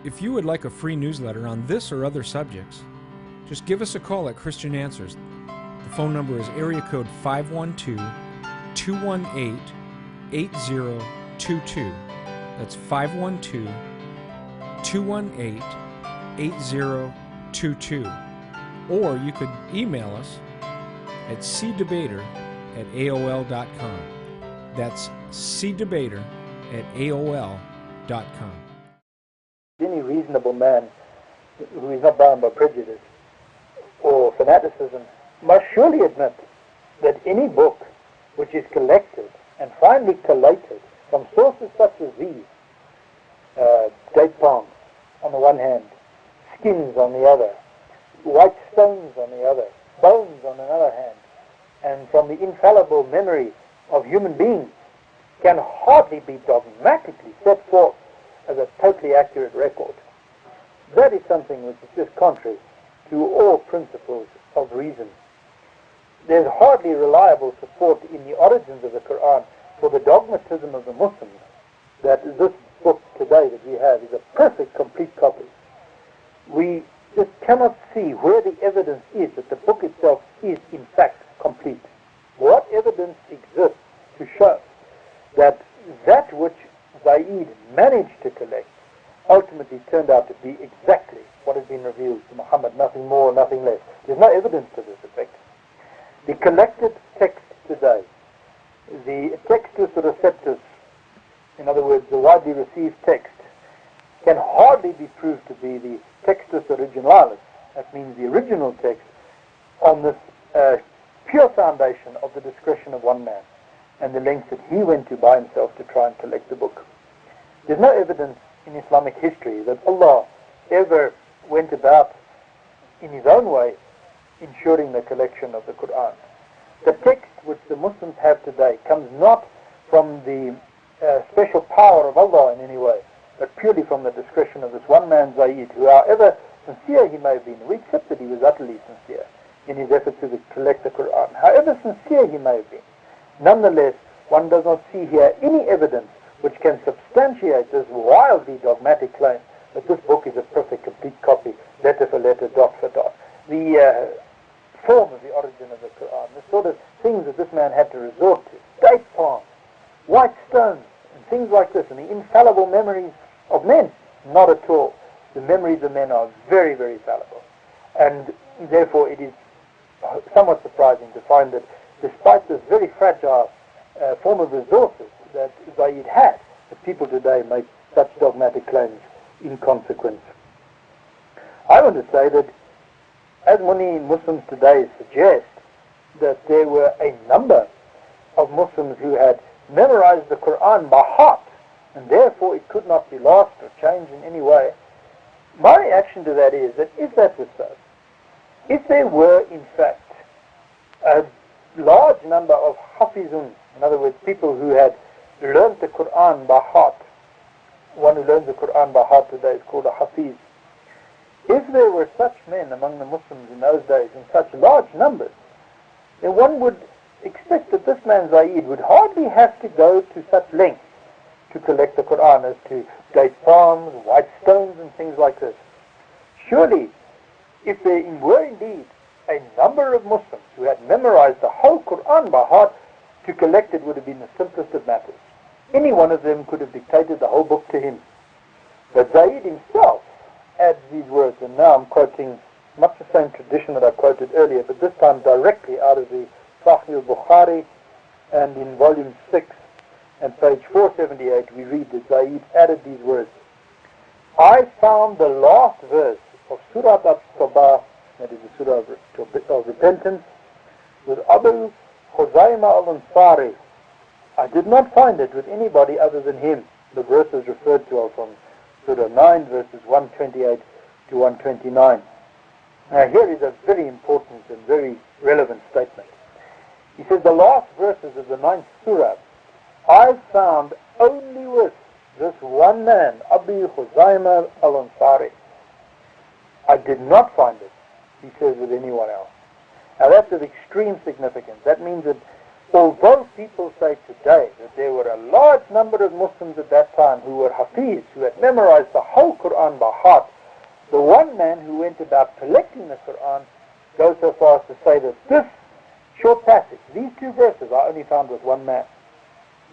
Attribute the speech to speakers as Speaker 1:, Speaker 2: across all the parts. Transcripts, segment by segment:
Speaker 1: If you would like a free newsletter on this or other subjects, just give us a call at Christian Answers. The phone number is area code 512-218-8022. That's 512-218-8022. Or you could email us at cdebater@aol.com. That's cdebater@aol.com.
Speaker 2: Any reasonable man who is not bound by prejudice or fanaticism must surely admit that any book which is collected and finally collated from sources such as these, date palms on the one hand, skins on the other, white stones on the other, bones on another hand, and from the infallible memory of human beings, can hardly be dogmatically set forth as a totally accurate record. That is something which is just contrary to all principles of reason. There's hardly reliable support in the origins of the Qur'an for the dogmatism of the Muslims that this book today that we have is a perfect, complete copy. We just cannot see where the evidence is that the book itself is in fact complete. What evidence exists to show that that which Zaid managed to collect ultimately turned out to be exactly what had been revealed to Muhammad, nothing more, nothing less? There's no evidence to this effect. The collected text today, the textus receptus, in other words, the widely received text, can hardly be proved to be the textus originalis, that means the original text, on this pure foundation of the discretion of one man and the lengths that he went to by himself to try and collect the book. There's no evidence in Islamic history that Allah ever went about in his own way ensuring the collection of the Qur'an. The text which the Muslims have today comes not from the special power of Allah in any way, but purely from the discretion of this one man Zaid, who, however sincere he may have been, we accept that he was utterly sincere in his effort to collect the Qur'an, however sincere he may have been, nonetheless one does not see here any evidence which can substantiate this wildly dogmatic claim that this book is a perfect, complete copy, letter for letter, dot for dot. The form of the origin of the Qur'an, the sort of things that this man had to resort to, date palms, white stones, and things like this, and the infallible memories of men, not at all. The memories of men are very, very fallible. And therefore it is somewhat surprising to find that despite this very fragile form of resources that Zaid had, the people today make such dogmatic claims in consequence. I want to say that, as many Muslims today suggest, that there were a number of Muslims who had memorized the Qur'an by heart, and therefore it could not be lost or changed in any way. My reaction to that is that if that was so, if there were in fact a large number of hafizun, in other words, people who had learned the Qur'an by heart, one who learns the Qur'an by heart today is called a hafiz. If there were such men among the Muslims in those days in such large numbers, then one would expect that this man Zaid would hardly have to go to such lengths to collect the Qur'an as to date palms, white stones and things like this. Surely, if there were indeed a number of Muslims who had memorized the whole Qur'an by heart, to collect it would have been the simplest of matters. Any one of them could have dictated the whole book to him. But Zaid himself adds these words, and now I'm quoting much the same tradition that I quoted earlier, but this time directly out of the Sahih al-Bukhari, and in volume 6 and page 478 we read that Zaid added these words: I found the last verse of Surah At-Tawbah, that is the Surah of Repentance, with Abu Khuzayma al-Ansari. I did not find it with anybody other than him. The verses referred to are from Surah 9, verses 128 to 129. Now here is a very important and very relevant statement. He says, the last verses of the 9th Surah, I found only with this one man, Abu Khuzayma al-Ansari. I did not find it, he says, with anyone else. Now that's of extreme significance. That means that although people say today that there were a large number of Muslims at that time who were Hafiz, who had memorized the whole Qur'an by by heart. The one man who went about collecting the Qur'an goes so far as to say that this short passage, these 2 verses, are only found with one man.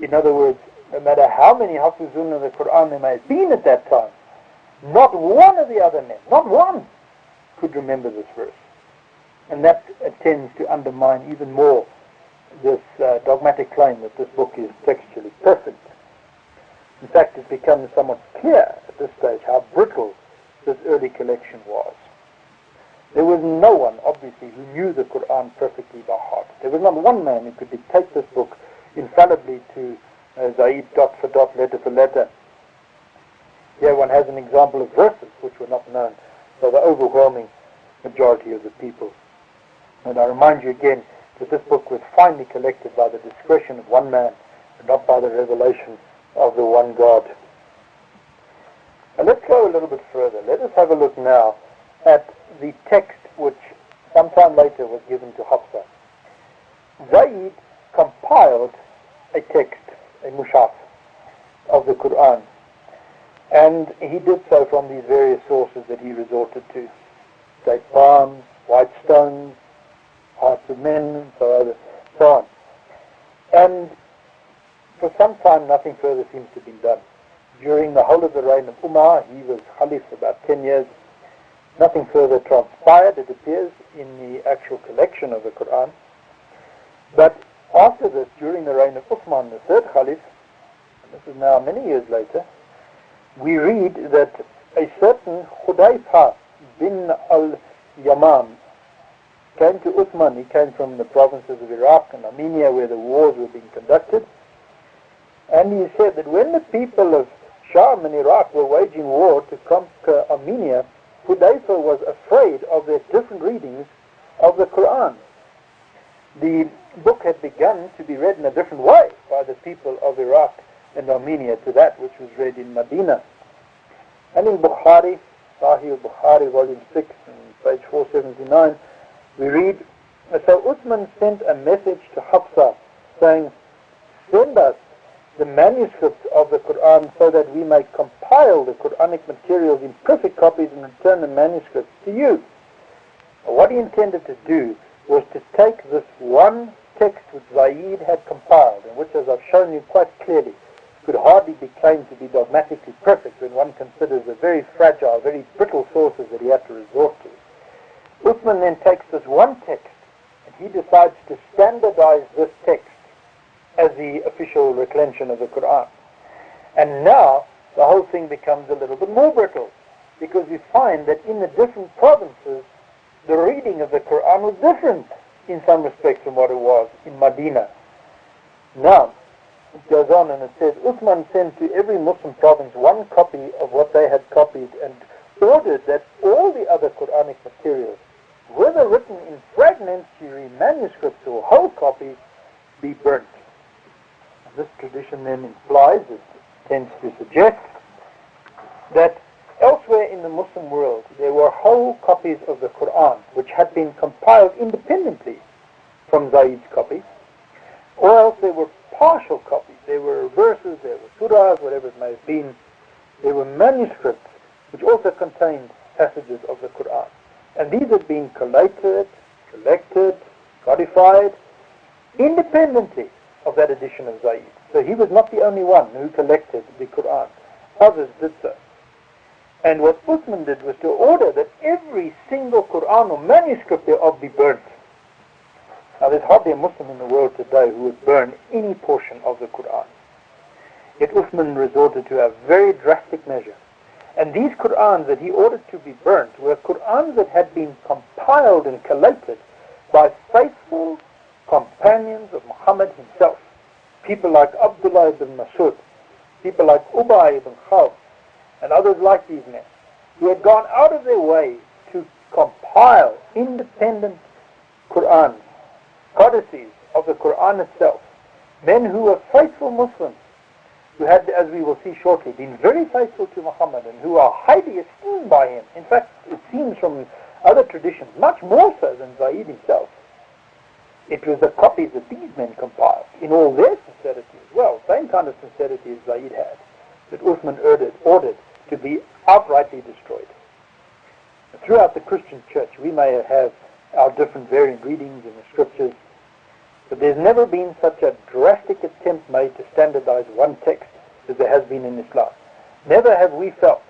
Speaker 2: In other words, no matter how many Hafizun of the Qur'an there may have been at that time, not one of the other men, not one, could remember this verse. And that tends to undermine even more this dogmatic claim that this book is textually perfect. In fact, it becomes somewhat clear at this stage how brittle this early collection was. There was no one, obviously, who knew the Qur'an perfectly by heart. There was not one man who could dictate this book infallibly to Zaid dot for dot, letter for letter. Here one has an example of verses which were not known by the overwhelming majority of the people. And I remind you again that this book was finally collected by the discretion of one man and not by the revelation of the one God. And let's go a little bit further. Let us have a look now at the text which sometime later was given to Hafsa. Zaid compiled a text, a mushaf of the Qur'an, and he did so from these various sources that he resorted to: date palms, white stones, hearts of men, and so on. And for some time nothing further seems to have been done. During the whole of the reign of Umar, he was Khalif for about 10 years. Nothing further transpired, it appears, in the actual collection of the Qur'an. But after this, during the reign of Uthman, the 3rd Khalif, and this is now many years later, we read that a certain Hudayfa bin al-Yamam came to Uthman. He came from the provinces of Iraq and Armenia, where the wars were being conducted. And he said that when the people of Sham and Iraq were waging war to conquer Armenia, Hudayfa was afraid of their different readings of the Qur'an. The book had begun to be read in a different way by the people of Iraq and Armenia to that which was read in Medina. And in Bukhari, Sahih Bukhari, volume 6, and page 479, we read, so Uthman sent a message to Hafsa saying, send us the manuscript of the Qur'an so that we may compile the Qur'anic materials in perfect copies and return the manuscripts to you. What he intended to do was to take this one text which Zaid had compiled, and which, as I've shown you quite clearly, could hardly be claimed to be dogmatically perfect when one considers the very fragile, very brittle sources that he had to resort to. Uthman then takes this one text and he decides to standardize this text as the official reclension of the Qur'an. And now the whole thing becomes a little bit more brittle, because we find that in the different provinces the reading of the Qur'an was different in some respects from what it was in Medina. Now it goes on and it says, Uthman sent to every Muslim province one copy of what they had copied and ordered that all the other Qur'anic materials, whether written in fragmentary manuscripts or whole copies, be burnt. This tradition then implies, it tends to suggest, that elsewhere in the Muslim world there were whole copies of the Qur'an which had been compiled independently from Zaid's copy, or else there were partial copies. There were verses, there were surahs, whatever it may have been. There were manuscripts which also contained passages of the Qur'an. And these had been collated, collected, codified independently of that edition of Zaid. So he was not the only one who collected the Qur'an. Others did so. And what Uthman did was to order that every single Qur'an or manuscript thereof be burnt. Now there's hardly a Muslim in the world today who would burn any portion of the Qur'an. Yet Uthman resorted to a very drastic measure. And these Qur'ans that he ordered to be burnt were Qur'ans that had been compiled and collated by faithful companions of Muhammad himself. People like Abdullah ibn Masud, people like Ubay ibn Khalf, and others like these men, who had gone out of their way to compile independent Qur'ans, codices of the Qur'an itself. Men who were faithful Muslims, who had, as we will see shortly, been very faithful to Muhammad and who are highly esteemed by him. In fact, it seems from other traditions, much more so than Zaid himself. It was the copies that these men compiled, in all their sincerity as well, same kind of sincerity as Zaid had, that Uthman ordered to be outrightly destroyed. throughout the Christian church, we may have our different variant readings in the scriptures, but there's never been such a drastic attempt made to standardize one text as there has been in Islam. Never have we felt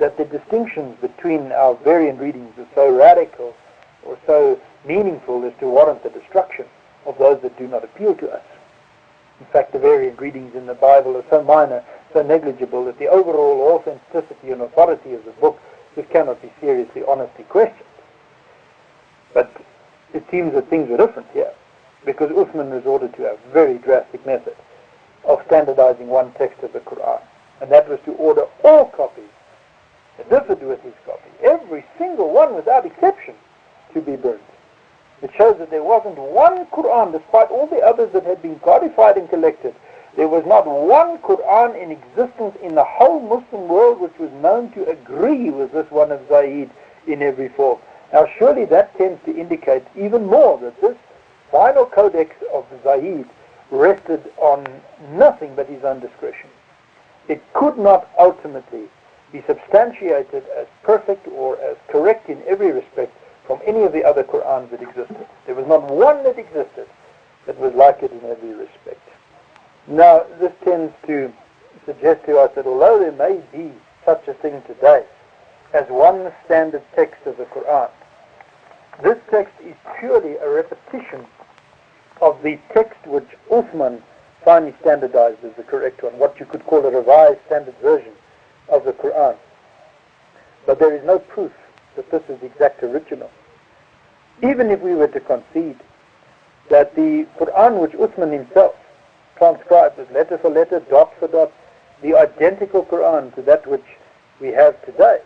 Speaker 2: that the distinctions between our variant readings are so radical or so meaningful as to warrant the destruction of those that do not appeal to us. In fact, the variant readings in the Bible are so minor, so negligible, that the overall authenticity and authority of the book just cannot be seriously, honestly questioned. But it seems that things were different here, because Uthman resorted to a very drastic method of standardizing one text of the Qur'an, and that was to order all copies that differed with his copy, every single one without exception, to be burned. It shows that there wasn't one Qur'an, despite all the others that had been codified and collected, there was not one Qur'an in existence in the whole Muslim world which was known to agree with this one of Zayd in every form. Now surely that tends to indicate even more that this final codex of Zayd rested on nothing but his own discretion. It could not ultimately be substantiated as perfect or as correct in every respect from any of the other Qur'ans that existed. There was not one that existed that was like it in every respect. Now, this tends to suggest to us that although there may be such a thing today as one standard text of the Qur'an, this text is purely a repetition of the text which Uthman finally standardized as the correct one, what you could call a revised standard version of the Qur'an. But there is no proof that this is the exact original. Even if we were to concede that the Qur'an which Uthman himself transcribed as letter for letter, dot for dot, the identical Qur'an to that which we have today,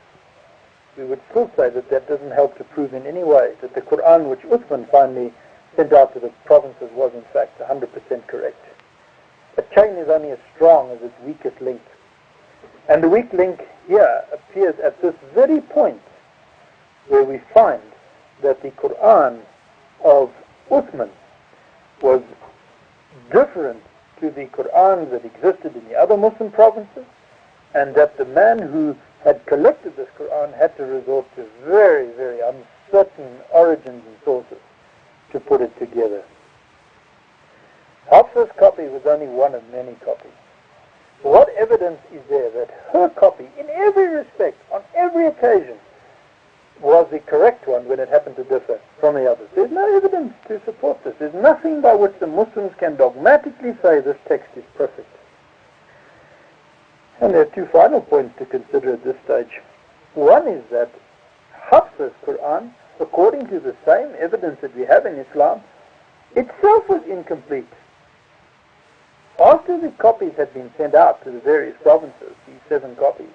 Speaker 2: we would still say that that doesn't help to prove in any way that the Qur'an which Uthman finally sent out to the provinces was in fact 100% correct. A chain is only as strong as its weakest link. And the weak link here appears at this very point where we find that the Qur'an of Uthman was different to the Qur'ans that existed in the other Muslim provinces, and that the man who had collected this Qur'an had to resort to very, very uncertain origins and sources to put it together. Hafsa's copy was only one of many copies. What evidence is there that her copy, in every respect, on every occasion, was the correct one when it happened to differ from the others? There's no evidence to support this. There's nothing by which the Muslims can dogmatically say this text is perfect. And there are two final points to consider at this stage. One is that Hafsa's Qur'an, according to the same evidence that we have in Islam, itself was incomplete. After the copies had been sent out to the various provinces, these 7 copies,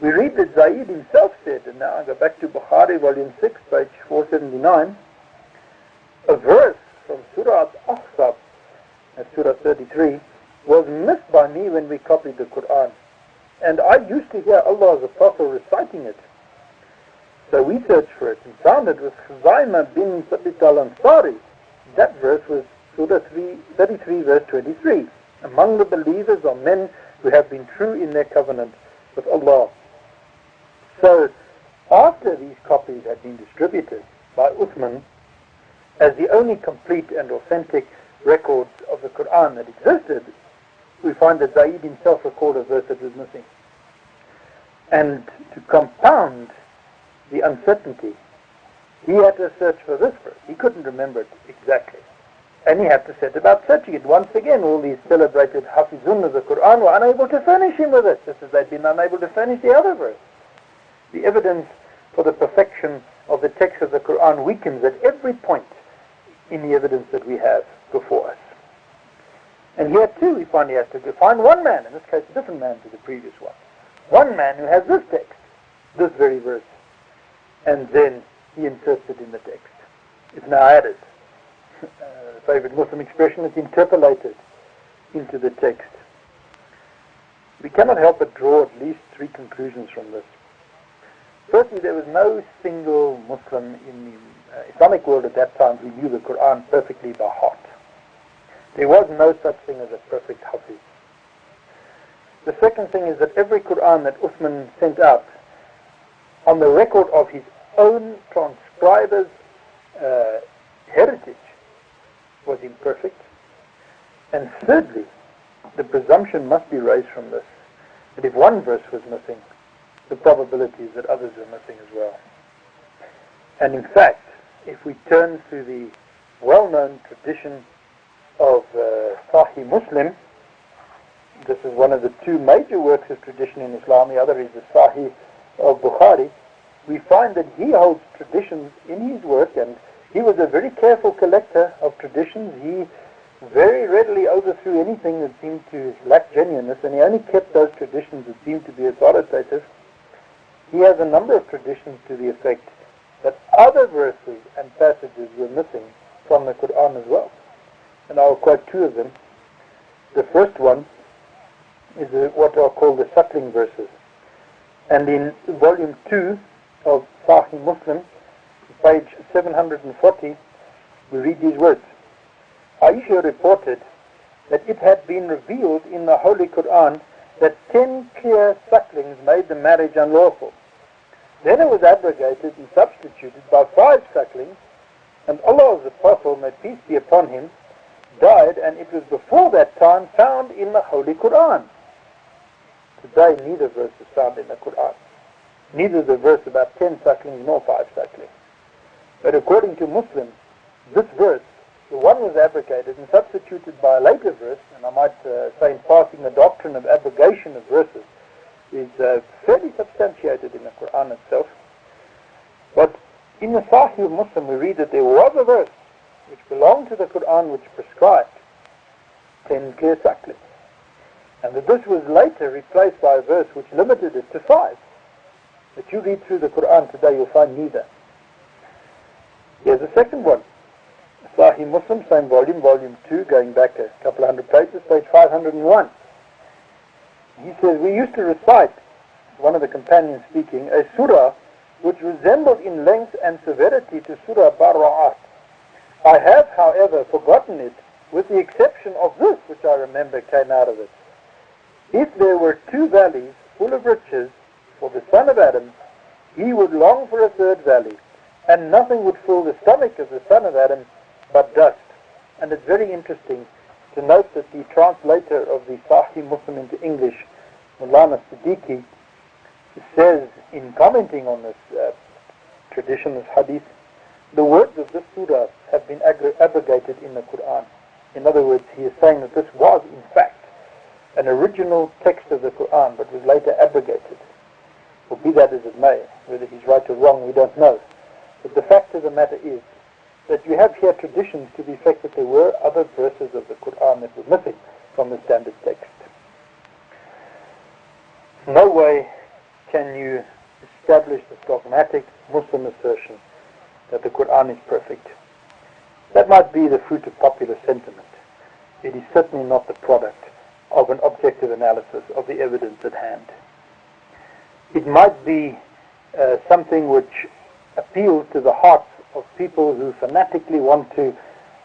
Speaker 2: we read that Zayd himself said, and now I go back to Bukhari, volume 6, page 479, a verse from Surah Al-Ahzab, that's Surah 33, was missed by me when we copied the Qur'an. And I used to hear Allah's Apostle reciting it. So we searched for it and found it was Khuzaimah bin Thabit al-Ansari. That verse was Surah 33, verse 23. Among the believers are men who have been true in their covenant with Allah. So, after these copies had been distributed by Uthman as the only complete and authentic records of the Qur'an that existed, we find that Zayd himself recorded a verse that was missing. And to compound the uncertainty, he had to search for this verse. He couldn't remember it exactly. And he had to set about searching it. Once again, all these celebrated Hafizun of the Qur'an were unable to furnish him with it, just as they'd been unable to furnish the other verse. The evidence for the perfection of the text of the Qur'an weakens at every point in the evidence that we have before us. And here too we find he has to find one man, in this case a different man to the previous one. One man who has this text, this very verse, and then he inserts it in the text. It's now added. Favorite Muslim expression, it's interpolated into the text. We cannot help but draw at least 3 conclusions from this. Firstly, there was no single Muslim in the Islamic world at that time who knew the Qur'an perfectly by heart. There was no such thing as a perfect Hafiz. The second thing is that every Qur'an that Uthman sent out on the record of his own transcriber's heritage was imperfect. And thirdly, the presumption must be raised from this, that if one verse was missing, the probability is that others are missing as well. And in fact, if we turn to the well-known tradition of Sahih Muslim, this is one of the two major works of tradition in Islam, the other is the Sahih of Bukhari, we find that he holds traditions in his work, and he was a very careful collector of traditions. He very readily overthrew anything that seemed to lack genuineness, and he only kept those traditions that seemed to be authoritative. He has a number of traditions to the effect that other verses and passages were missing from the Qur'an as well. And I'll quote two of them. The first one is what are called the suckling verses. And in volume 2 of Sahih Muslim, page 740, we read these words. Aisha reported that it had been revealed in the Holy Qur'an that 10 clear sucklings made the marriage unlawful. Then it was abrogated and substituted by 5 sucklings, and Allah's Apostle, may peace be upon him, died, and it was before that time found in the Holy Qur'an. Today neither verse is found in the Qur'an. Neither the verse about 10 sucklings nor 5 sucklings. But according to Muslims, this verse, the one was abrogated and substituted by a later verse, and I might say in passing the doctrine of abrogation of verses is fairly substantiated in the Qur'an itself. But in the Sahih Muslim we read that there was a verse which belonged to the Qur'an which prescribed 10 clear sucklings, and that this was later replaced by a verse which limited it to 5. But you read through the Qur'an today, you'll find neither. Here's the second one. Sahih Muslim, same volume, volume 2, going back a couple hundred pages, page 501. He says, we used to recite, one of the companions speaking, a surah which resembled in length and severity to Surah Bara'at. I have, however, forgotten it, with the exception of this, which I remember came out of it. If there were 2 valleys full of riches for the son of Adam, he would long for a 3rd valley, and nothing would fill the stomach of the son of Adam but dust. And it's very interesting to note that the translator of the Sahih Muslim into English, Maulana Siddiqui, says in commenting on this tradition, this hadith, the words of this surah have been abrogated in the Qur'an. In other words, he is saying that this was in fact an original text of the Qur'an, but was later abrogated. Well, be that as it may, whether he's right or wrong, we don't know. But the fact of the matter is that you have here traditions to the effect that there were other verses of the Qur'an that were missing from the standard text. No way can you establish this dogmatic Muslim assertion that the Qur'an is perfect. That might be the fruit of popular sentiment. It is certainly not the product of an objective analysis of the evidence at hand. It might be something which appeals to the hearts of people who fanatically want to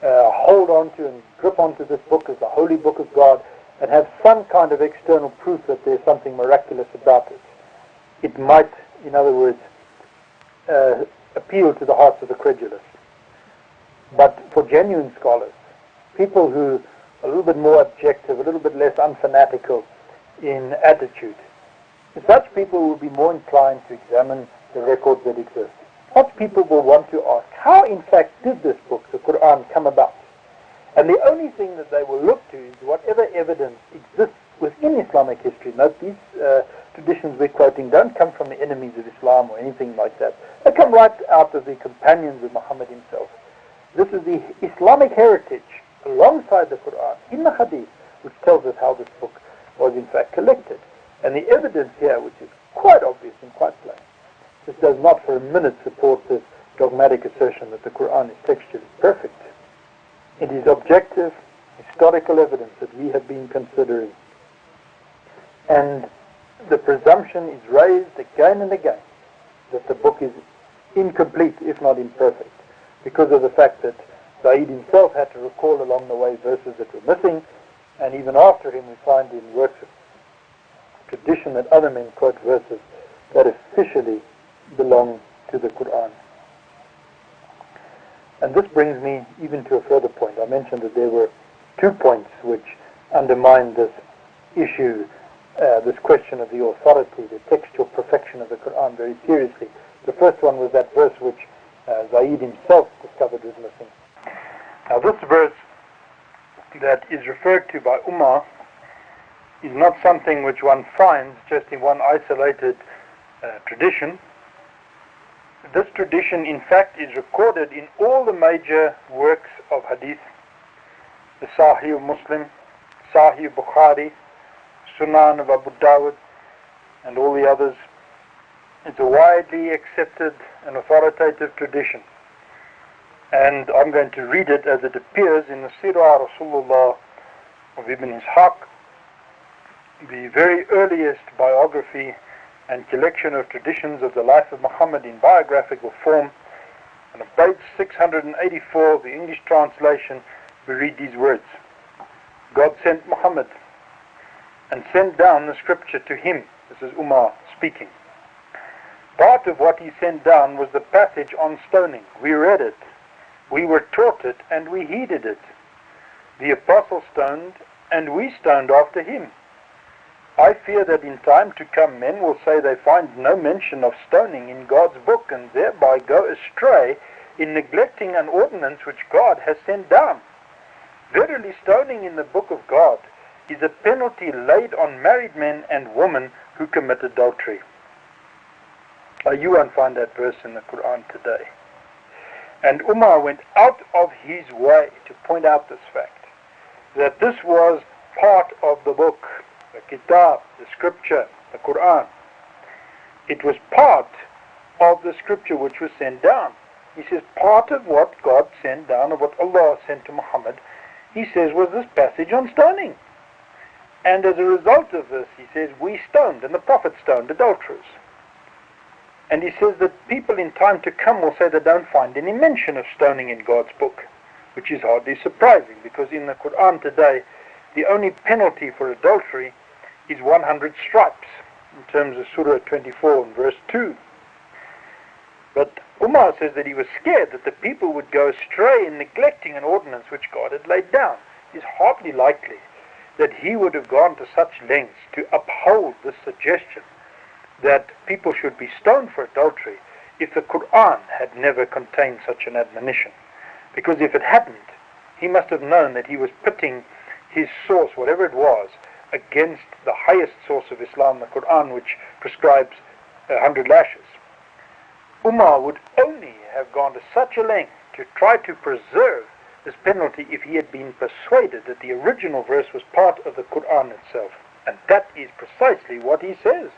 Speaker 2: hold on to and grip onto this book as the holy book of God and have some kind of external proof that there's something miraculous about it. It might, in other words, appeal to the hearts of the credulous. But for genuine scholars, people who are a little bit more objective, a little bit less unfanatical in attitude, such people will be more inclined to examine the records that exist. Such people will want to ask, how in fact did this book, the Qur'an, come about? And the only thing that they will look to is whatever evidence exists within Islamic history. Note, these traditions we're quoting don't come from the enemies of Islam or anything like that. They come right out of the companions of Muhammad himself. This is the Islamic heritage alongside the Qur'an in the Hadith, which tells us how this book was in fact collected. And the evidence here, which is quite obvious and quite plain, this does not for a minute support this dogmatic assertion that the Qur'an is textually perfect. It is objective, historical evidence that we have been considering. And the presumption is raised again and again that the book is incomplete, if not imperfect, because of the fact that Said himself had to recall along the way verses that were missing, and even after him we find in works of tradition that other men quote verses that officially brings me even to a further point. I mentioned that there were 2 points which undermine this issue, this question of the authority, the textual perfection of the Qur'an very seriously. The first one was that verse which Zaid himself discovered was missing. Now this verse that is referred to by Umar is not something which one finds just in one isolated tradition. This tradition, in fact, is recorded in all the major works of hadith, the Sahih Muslim, Sahih Bukhari, Sunan of Abu Dawud, and all the others. It's a widely accepted and authoritative tradition. And I'm going to read it as it appears in the Sirah Rasulullah of Ibn Ishaq, the very earliest biography and collection of traditions of the life of Muhammad in biographical form. And on page 684 of the English translation, we read these words. God sent Muhammad and sent down the scripture to him. This is Umar speaking. Part of what he sent down was the passage on stoning. We read it, we were taught it, and we heeded it. The apostle stoned, and we stoned after him. I fear that in time to come men will say they find no mention of stoning in God's book, and thereby go astray in neglecting an ordinance which God has sent down. Verily, stoning in the book of God is a penalty laid on married men and women who commit adultery. You won't find that verse in the Qur'an today. And Umar went out of his way to point out this fact, that this was part of the book, the kitab, the scripture, the Qur'an. It was part of the scripture which was sent down. He says part of what God sent down, of what Allah sent to Muhammad, he says was this passage on stoning. And as a result of this, he says, we stoned, and the Prophet stoned adulterers. And he says that people in time to come will say they don't find any mention of stoning in God's book, which is hardly surprising, because in the Qur'an today, the only penalty for adultery is 100 stripes, in terms of Surah 24 and verse 2. But Umar says that he was scared that the people would go astray in neglecting an ordinance which God had laid down. It is hardly likely that he would have gone to such lengths to uphold this suggestion that people should be stoned for adultery if the Qur'an had never contained such an admonition. Because if it hadn't, he must have known that he was pitting his source, whatever it was, against the highest source of Islam, the Qur'an, which prescribes 100 lashes. Umar would only have gone to such a length to try to preserve this penalty if he had been persuaded that the original verse was part of the Qur'an itself. And that is precisely what he says.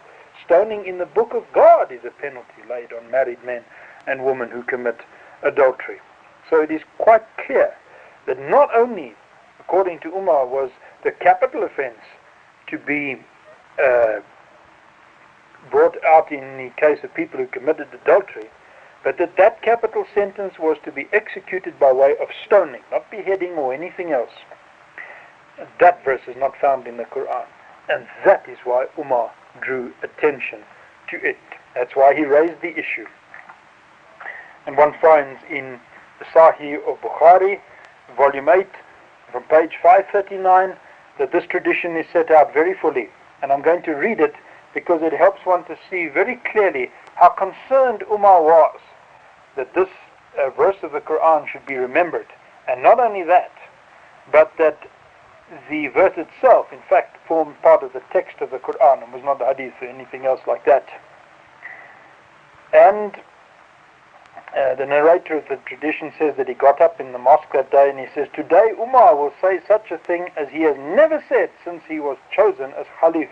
Speaker 2: Stoning in the book of God is a penalty laid on married men and women who commit adultery. So it is quite clear that not only, according to Umar, was the capital offense to be brought out in the case of people who committed adultery, but that capital sentence was to be executed by way of stoning, not beheading or anything else. That verse is not found in the Qur'an, and that is why Umar drew attention to it. That's why he raised the issue. And one finds in the Sahih of Bukhari, volume 8, from page 539, that this tradition is set out very fully. And I'm going to read it because it helps one to see very clearly how concerned Umar was that this verse of the Qur'an should be remembered. And not only that, but that the verse itself, in fact, formed part of the text of the Qur'an and was not the hadith or anything else like that. And the narrator of the tradition says that he got up in the mosque that day and he says, today Umar will say such a thing as he has never said since he was chosen as Khalif.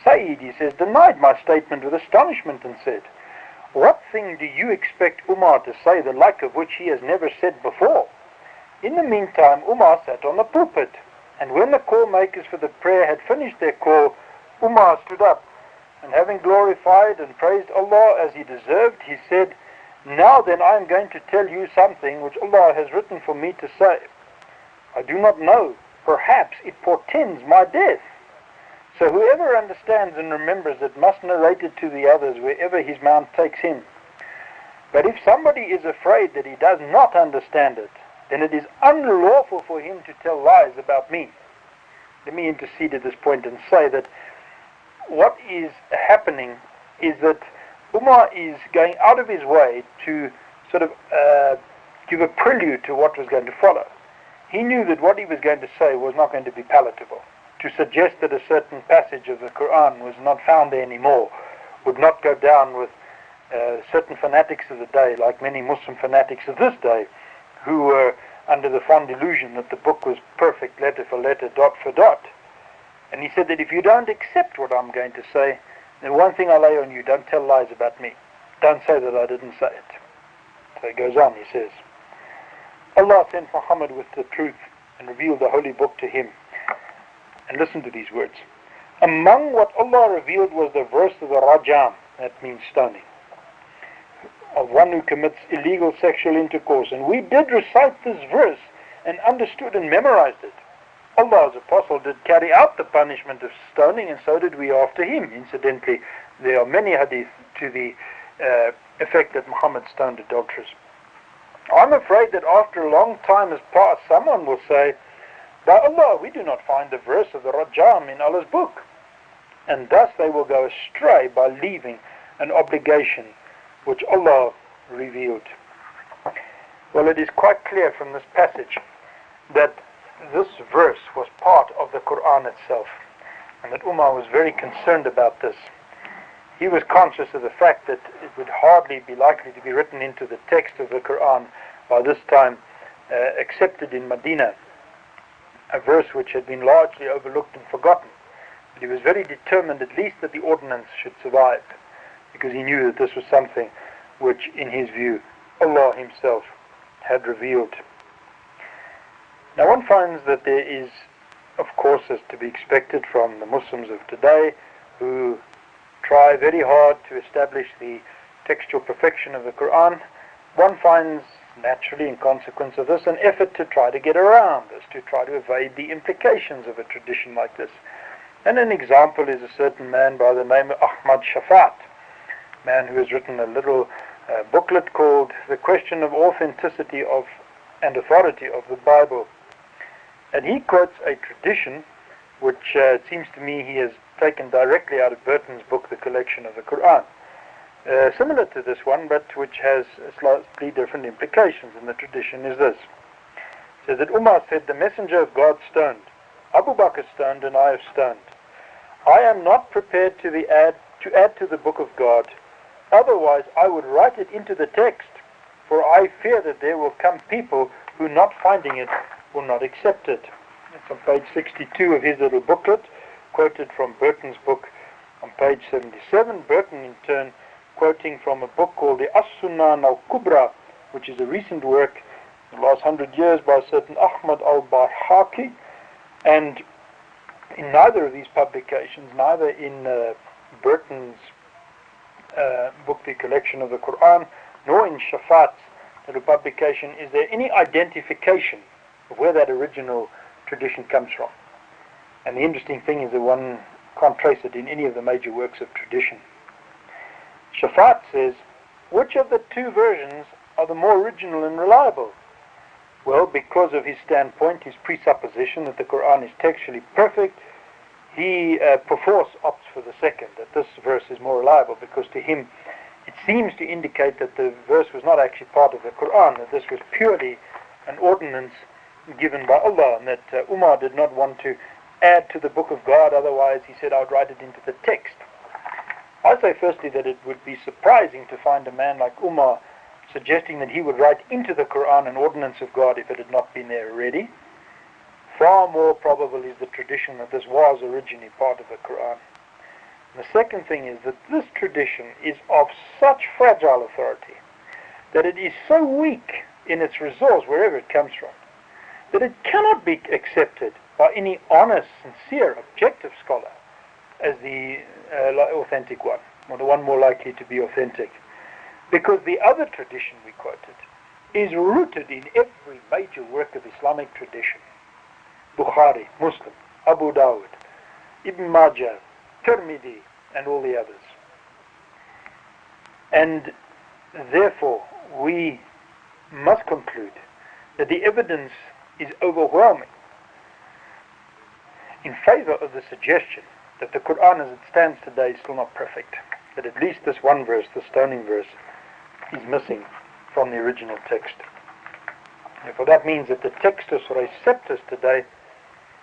Speaker 2: Sayyid, he says, denied my statement with astonishment and said, what thing do you expect Umar to say the like of which he has never said before? In the meantime, Umar sat on the pulpit, and when the call makers for the prayer had finished their call, Umar stood up, and having glorified and praised Allah as he deserved, he said, now then I am going to tell you something which Allah has written for me to say. I do not know, perhaps it portends my death. So whoever understands and remembers it must narrate it to the others wherever his mount takes him. But if somebody is afraid that he does not understand it, then it is unlawful for him to tell lies about me. Let me intercede at this point and say that what is happening is that Umar is going out of his way to sort of give a prelude to what was going to follow. He knew that what he was going to say was not going to be palatable. To suggest that a certain passage of the Quran was not found there anymore would not go down with certain fanatics of the day, like many Muslim fanatics of this day, who were under the fond illusion that the book was perfect letter for letter, dot for dot. And he said that if you don't accept what I'm going to say, then one thing I lay on you, don't tell lies about me. Don't say that I didn't say it. So he goes on, he says, Allah sent Muhammad with the truth and revealed the holy book to him. And listen to these words. Among what Allah revealed was the verse of the Rajam, that means stoning, of one who commits illegal sexual intercourse. And we did recite this verse and understood and memorized it. Allah's apostle did carry out the punishment of stoning, and so did we after him. Incidentally, there are many hadith to the effect that Muhammad stoned adulterers. I'm afraid that after a long time has passed, someone will say, by Allah, we do not find the verse of the Rajam in Allah's book. And thus they will go astray by leaving an obligation which Allah revealed. Well, it is quite clear from this passage that this verse was part of the Quran itself, and that Umar was very concerned about this. He was conscious of the fact that it would hardly be likely to be written into the text of the Quran by this time accepted in Medina, a verse which had been largely overlooked and forgotten. But he was very determined at least that the ordinance should survive, because he knew that this was something which, in his view, Allah himself had revealed. Now one finds that there is, of course, as to be expected from the Muslims of today, who try very hard to establish the textual perfection of the Quran, one finds naturally, in consequence of this, an effort to try to get around this, to try to evade the implications of a tradition like this. And an example is a certain man by the name of Ahmad Shafat, a man who has written a little booklet called The Question of Authenticity of and Authority of the Bible. And he quotes a tradition which it seems to me he has taken directly out of Burton's book, The Collection of the Quran. Similar to this one, but which has slightly different implications. And the tradition is this. It says that Umar said, the messenger of God stoned, Abu Bakr stoned, and I have stoned. I am not prepared to add to the book of God, otherwise I would write it into the text, for I fear that there will come people who, not finding it, will not accept it. It's on page 62 of his little booklet, quoted from Burton's book on page 77. Burton, in turn, quoting from a book called the As-Sunan al-Kubra, which is a recent work in the last 100 years by a certain Ahmad al-Bahaki. And in neither of these publications, neither in Burton's book, The Collection of the Quran, nor in Shafat's little publication, is there any identification of where that original tradition comes from. And the interesting thing is that one can't trace it in any of the major works of tradition. Shafat says, which of the two versions are the more original and reliable? Well, because of his standpoint, his presupposition that the Quran is textually perfect, he perforce opts for the second, that this verse is more reliable, because to him it seems to indicate that the verse was not actually part of the Quran, that this was purely an ordinance given by Allah, and that Umar did not want to add to the book of God, otherwise he said, I would write it into the text. I say firstly that it would be surprising to find a man like Umar suggesting that he would write into the Quran an ordinance of God if it had not been there already. Far more probable is the tradition that this was originally part of the Quran. And the second thing is that this tradition is of such fragile authority, that it is so weak in its resource, wherever it comes from, that it cannot be accepted by any honest, sincere, objective scholar as the authentic one, or the one more likely to be authentic. Because the other tradition we quoted is rooted in every major work of Islamic tradition. Bukhari, Muslim, Abu Dawud, Ibn Majah, Tirmidhi, and all the others. And therefore, we must conclude that the evidence is overwhelming in favor of the suggestion that the Qur'an as it stands today is still not perfect. That at least this one verse, the stoning verse, is missing from the original text. Therefore, that means that the Textus Receptus today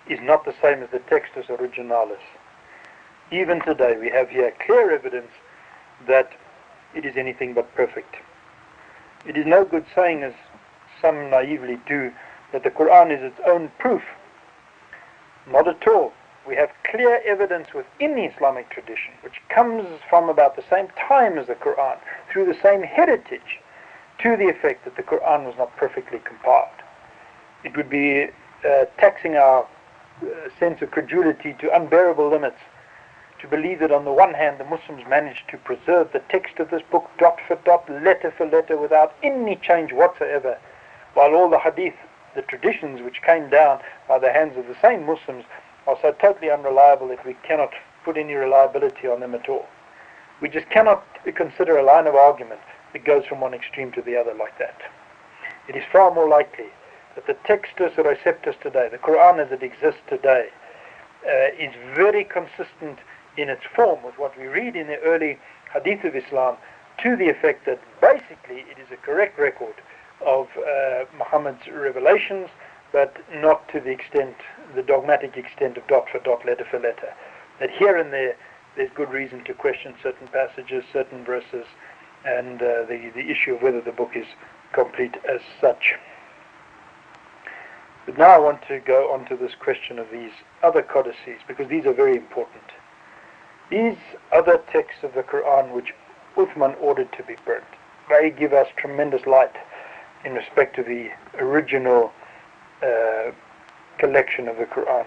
Speaker 2: is not the same as the Textus Originalis. Even today, we have here clear evidence that it is anything but perfect. It is no good saying, as some naively do, that the Qur'an is its own proof. Not at all. We have clear evidence within the Islamic tradition, which comes from about the same time as the Qur'an, through the same heritage, to the effect that the Qur'an was not perfectly compiled. It would be taxing our sense of credulity to unbearable limits to believe that on the one hand the Muslims managed to preserve the text of this book dot for dot, letter for letter, without any change whatsoever, while all the hadith, the traditions which came down by the hands of the same Muslims, are so totally unreliable that we cannot put any reliability on them at all. We just cannot consider a line of argument that goes from one extreme to the other like that. It is far more likely that the Textus Receptus today, the Qur'an as it exists today, is very consistent in its form with what we read in the early hadith of Islam, to the effect that basically it is a correct record of Muhammad's revelations, but not to the extent, the dogmatic extent of dot for dot, letter for letter. That here and there's good reason to question certain passages, certain verses, and the issue of whether the book is complete as such. But now I want to go on to this question of these other codices, because these are very important. These other texts of the Qur'an which Uthman ordered to be burnt, they give us tremendous light in respect to the original collection of the Qur'an.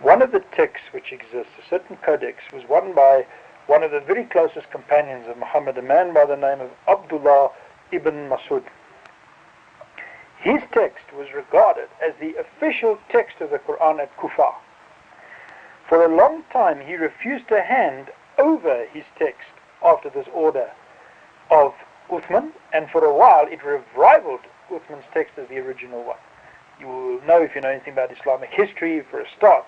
Speaker 2: One of the texts which exists, a certain codex, was won by one of the very closest companions of Muhammad, a man by the name of Abdullah ibn Masud. His text was regarded as the official text of the Qur'an at Kufa. For a long time he refused to hand over his text after this order of Uthman, and for a while it rivaled Uthman's text as the original one. You will know, if you know anything about Islamic history, for a start,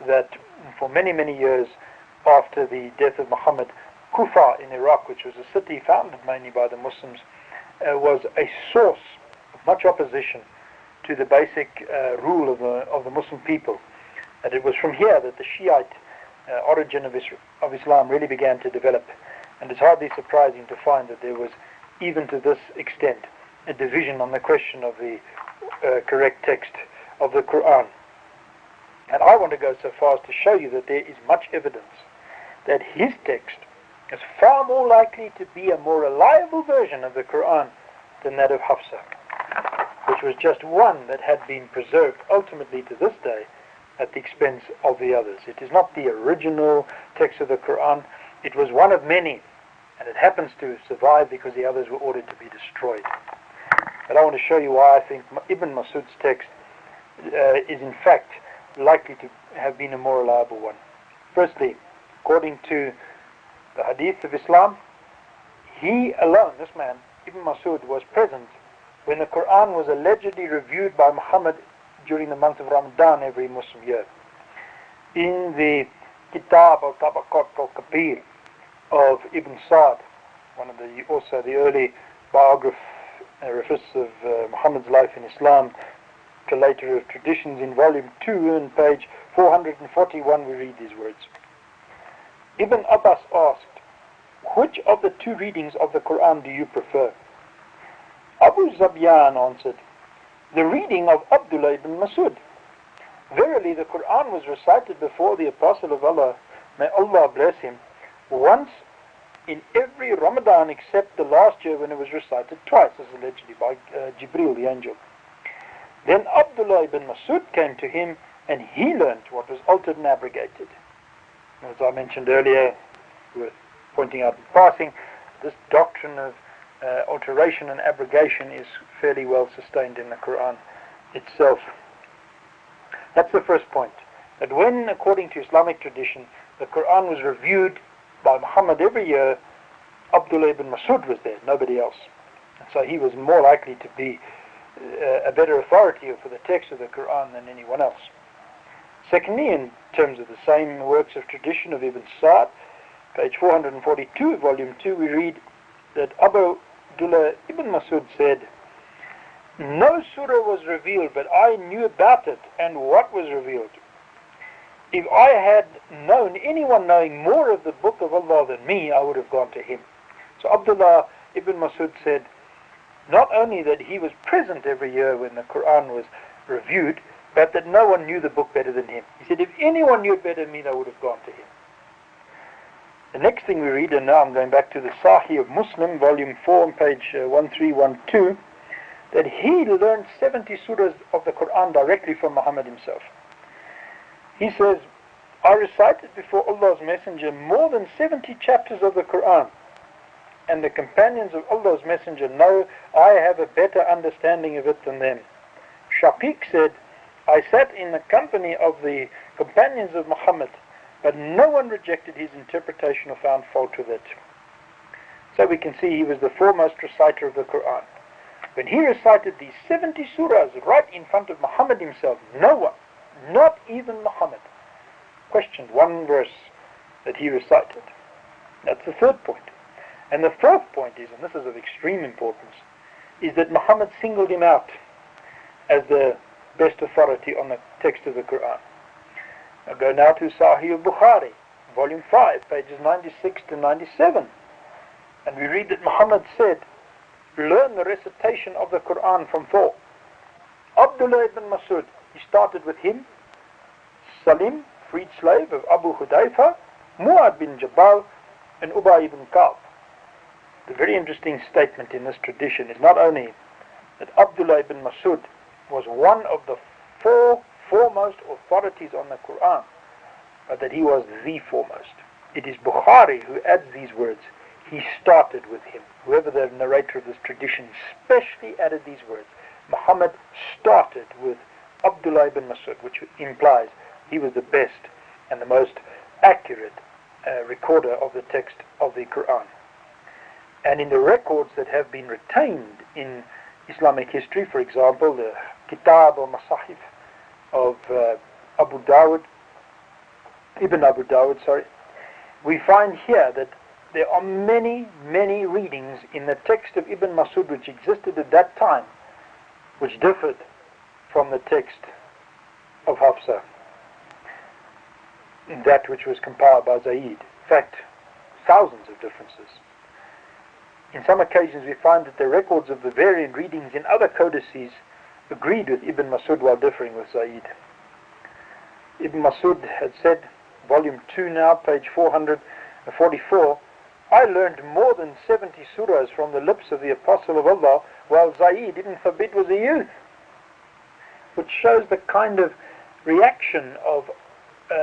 Speaker 2: that for many, many years after the death of Muhammad, Kufa in Iraq, which was a city founded mainly by the Muslims, was a source of much opposition to the basic rule of the Muslim people. And it was from here that the Shiite origin of Islam really began to develop. And it's hardly surprising to find that there was, even to this extent, a division on the question of the correct text of the Qur'an. And I want to go so far as to show you that there is much evidence that his text is far more likely to be a more reliable version of the Qur'an than that of Hafsa, which was just one that had been preserved ultimately to this day at the expense of the others. It is not the original text of the Qur'an. It was one of many, and it happens to survive because the others were ordered to be destroyed. But I want to show you why I think Ibn Masud's text is in fact likely to have been a more reliable one. Firstly, according to the hadith of Islam, he alone, this man, Ibn Masud, was present when the Qur'an was allegedly reviewed by Muhammad during the month of Ramadan every Muslim year. In the Kitab al-Tabaqat al-Kabir of Ibn Sa'd, one of the early biographers of Muhammad's life in Islam, collator of traditions, in volume 2 and page 441, we read these words. Ibn Abbas asked, "Which of the two readings of the Qur'an do you prefer?" Abu Zabyan answered, "The reading of Abdullah ibn Masud. Verily the Qur'an was recited before the Apostle of Allah, may Allah bless him, once in every Ramadan except the last year when it was recited twice, as allegedly by Jibril the angel. Then Abdullah ibn Masud came to him and he learned what was altered and abrogated." As I mentioned earlier, we were pointing out in passing, this doctrine of alteration and abrogation is fairly well sustained in the Qur'an itself. That's the first point. That when, according to Islamic tradition, the Qur'an was reviewed by Muhammad every year, Abdullah ibn Masud was there, nobody else. So he was more likely to be a better authority for the text of the Quran than anyone else. Secondly, in terms of the same works of tradition of Ibn Sa'd, page 442, volume 2, we read that Abdullah ibn Masud said, "No surah was revealed, but I knew about it and what was revealed. If I had known anyone knowing more of the book of Allah than me, I would have gone to him." So Abdullah ibn Masud said, not only that he was present every year when the Quran was reviewed, but that no one knew the book better than him. He said, if anyone knew it better than me, I would have gone to him. The next thing we read, and now I'm going back to the Sahih of Muslim, volume 4, on page 1312, that he learned 70 surahs of the Quran directly from Muhammad himself. He says, I recited before Allah's Messenger more than 70 chapters of the Quran, and the companions of Allah's Messenger know I have a better understanding of it than them. Shaqiq said, I sat in the company of the companions of Muhammad, but no one rejected his interpretation or found fault with it. So we can see he was the foremost reciter of the Quran. When he recited these 70 surahs right in front of Muhammad himself, no one, not even Muhammad, questioned one verse that he recited. That's the third point. And the fourth point is, and this is of extreme importance, is that Muhammad singled him out as the best authority on the text of the Quran. I'll go now to Sahih al-Bukhari, volume 5, pages 96 to 97. And we read that Muhammad said, learn the recitation of the Quran from 4. Abdullah ibn Masud, he started with him. Salim, freed slave of Abu Hudayfa, Mu'ad bin Jabal, and Ubay ibn Ka'b. The very interesting statement in this tradition is not only that Abdullah ibn Masud was one of the 4 foremost authorities on the Quran, but that he was the foremost. It is Bukhari who adds these words. He started with him. Whoever the narrator of this tradition specially added these words. Muhammad started with Abdullah ibn Masud, which implies he was the best and the most accurate recorder of the text of the Quran. And in the records that have been retained in Islamic history, for example, the Kitab al-Masahif of Ibn Abu Dawud, we find here that there are many, many readings in the text of Ibn Masud which existed at that time, which differed from the text of Hafsa, that which was compiled by Zayd. In fact, thousands of differences. In some occasions we find that the records of the variant readings in other codices agreed with Ibn Masud while differing with Zayd. Ibn Masud had said, volume 2 now, page 444, I learned more than 70 surahs from the lips of the Apostle of Allah while Zayd ibn Thabit was a youth, which shows the kind of reaction of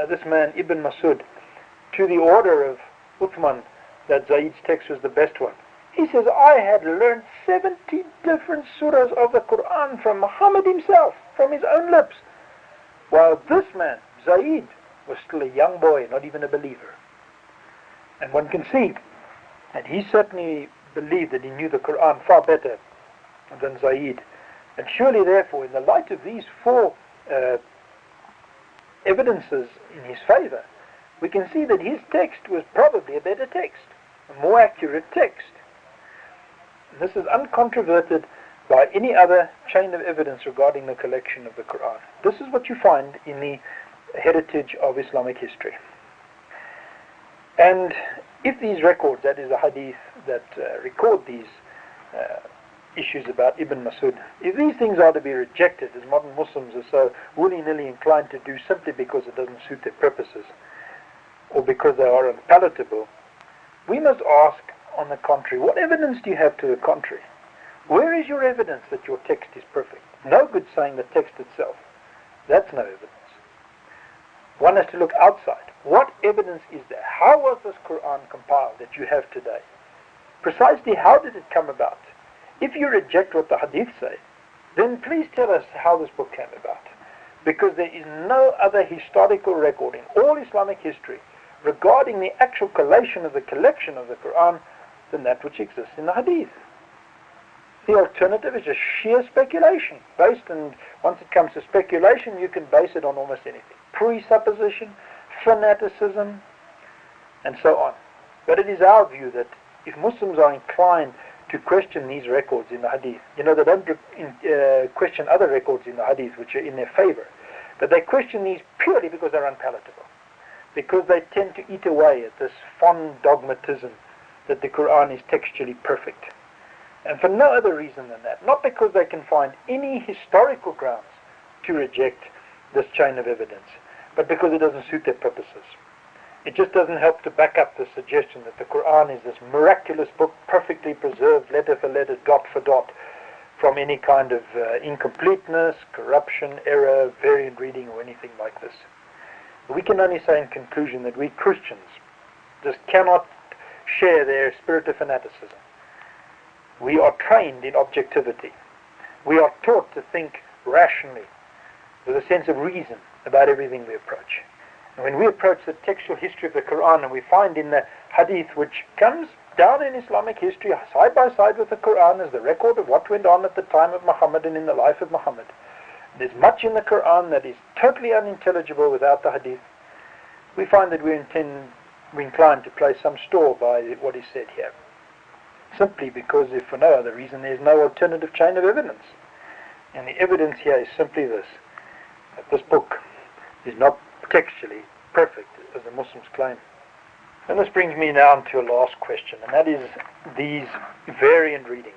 Speaker 2: this man Ibn Masud to the order of Uthman that Zayd's text was the best one. He says, I had learned 70 different surahs of the Quran from Muhammad himself, from his own lips, while this man, Zayd, was still a young boy, not even a believer. And one can see that he certainly believed that he knew the Quran far better than Zayd. And surely therefore, in the light of these 4 evidences in his favor, we can see that his text was probably a better text, a more accurate text. This is uncontroverted by any other chain of evidence regarding the collection of the Quran. This is what you find in the heritage of Islamic history. And if these records, that is the hadith that record these issues about Ibn Masud, if these things are to be rejected, as modern Muslims are so willy-nilly inclined to do simply because it doesn't suit their purposes, or because they are unpalatable, we must ask, on the contrary, what evidence do you have to the contrary? Where is your evidence that your text is perfect? No good saying the text itself. That's no evidence. One has to look outside. What evidence is there? How was this Quran compiled that you have today? Precisely how did it come about? If you reject what the hadith say, then please tell us how this book came about. Because there is no other historical record in all Islamic history regarding the actual collation of the collection of the Quran than that which exists in the hadith. The alternative is just sheer speculation. Once it comes to speculation, you can base it on almost anything. Presupposition, fanaticism, and so on. But it is our view that if Muslims are inclined to question these records in the hadith, they don't question other records in the hadith which are in their favor, but they question these purely because they're unpalatable, because they tend to eat away at this fond dogmatism that the Qur'an is textually perfect. And for no other reason than that. Not because they can find any historical grounds to reject this chain of evidence, but because it doesn't suit their purposes. It just doesn't help to back up the suggestion that the Qur'an is this miraculous book, perfectly preserved, letter for letter, dot for dot, from any kind of incompleteness, corruption, error, variant reading, or anything like this. We can only say in conclusion that we Christians just cannot share their spirit of fanaticism. We are trained in objectivity. We are taught to think rationally, with a sense of reason about everything we approach. And when we approach the textual history of the Qur'an, and we find in the hadith, which comes down in Islamic history side by side with the Qur'an as the record of what went on at the time of Muhammad and in the life of Muhammad, there's much in the Qur'an that is totally unintelligible without the hadith. We find that we're inclined to place some store by what is said here, simply because, if for no other reason, there's no alternative chain of evidence. And the evidence here is simply this, that this book is not textually perfect, as the Muslims claim. And this brings me now to a last question, and that is these variant readings.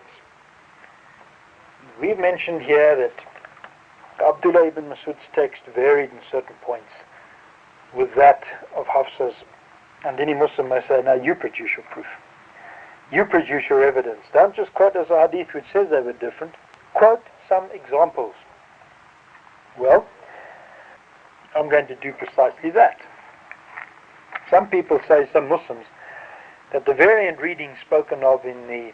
Speaker 2: We've mentioned here that Abdullah ibn Mas'ud's text varied in certain points with that of Hafsa's, and any Muslim may say, now you produce your proof. You produce your evidence. Don't just quote as a hadith which says they were different. Quote some examples. Well, I'm going to do precisely that. Some people say, some Muslims, that the variant readings spoken of in the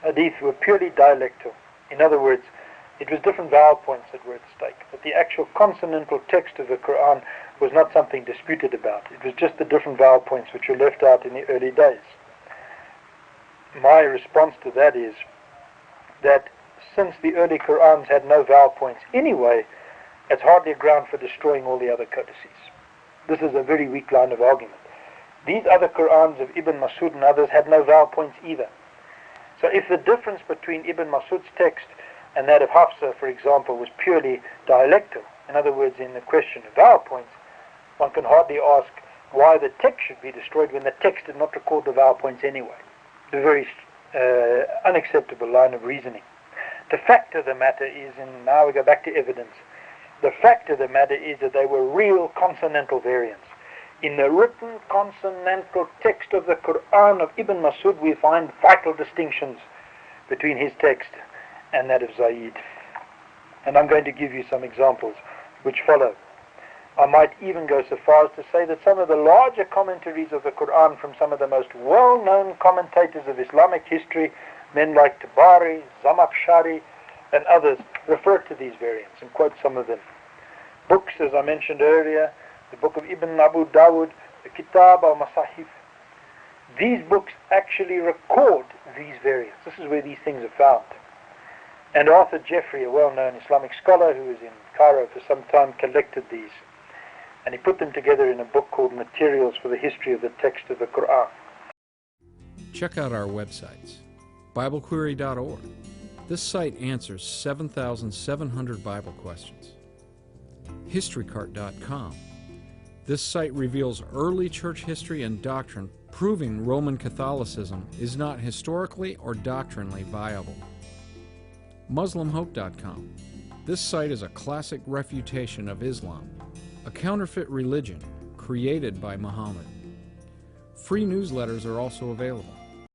Speaker 2: hadith were purely dialectal. In other words, it was different vowel points that were at stake. That the actual consonantal text of the Qur'an was not something disputed about. It was just the different vowel points which were left out in the early days. My response to that is that since the early Qur'ans had no vowel points anyway, it's hardly a ground for destroying all the other codices. This is a very weak line of argument. These other Qur'ans of Ibn Mas'ud and others had no vowel points either. So if the difference between Ibn Mas'ud's text and that of Hafsa, for example, was purely dialectal, in other words, in the question of vowel points, one can hardly ask why the text should be destroyed when the text did not record the vowel points anyway. It's a very unacceptable line of reasoning. The fact of the matter is, and now we go back to evidence, the fact of the matter is that they were real consonantal variants. In the written consonantal text of the Qur'an of Ibn Mas'ud, we find vital distinctions between his text and that of Zayd. And I'm going to give you some examples which follow. I might even go so far as to say that some of the larger commentaries of the Qur'an from some of the most well-known commentators of Islamic history, men like Tabari, Zamakhshari, and others, refer to these variants and quote some of them. Books, as I mentioned earlier, the book of Ibn Abu Dawud, the Kitab al-Masahif, these books actually record these variants. This is where these things are found. And Arthur Jeffrey, a well-known Islamic scholar who was in Cairo for some time, collected these. And he put them together in a book called Materials for the History of the Text of the Qur'an.
Speaker 1: Check out our websites, BibleQuery.org. This site answers 7,700 Bible questions. HistoryCart.com. This site reveals early church history and doctrine, proving Roman Catholicism is not historically or doctrinally viable. MuslimHope.com. This site is a classic refutation of Islam, a counterfeit religion created by Muhammad. Free newsletters are also available.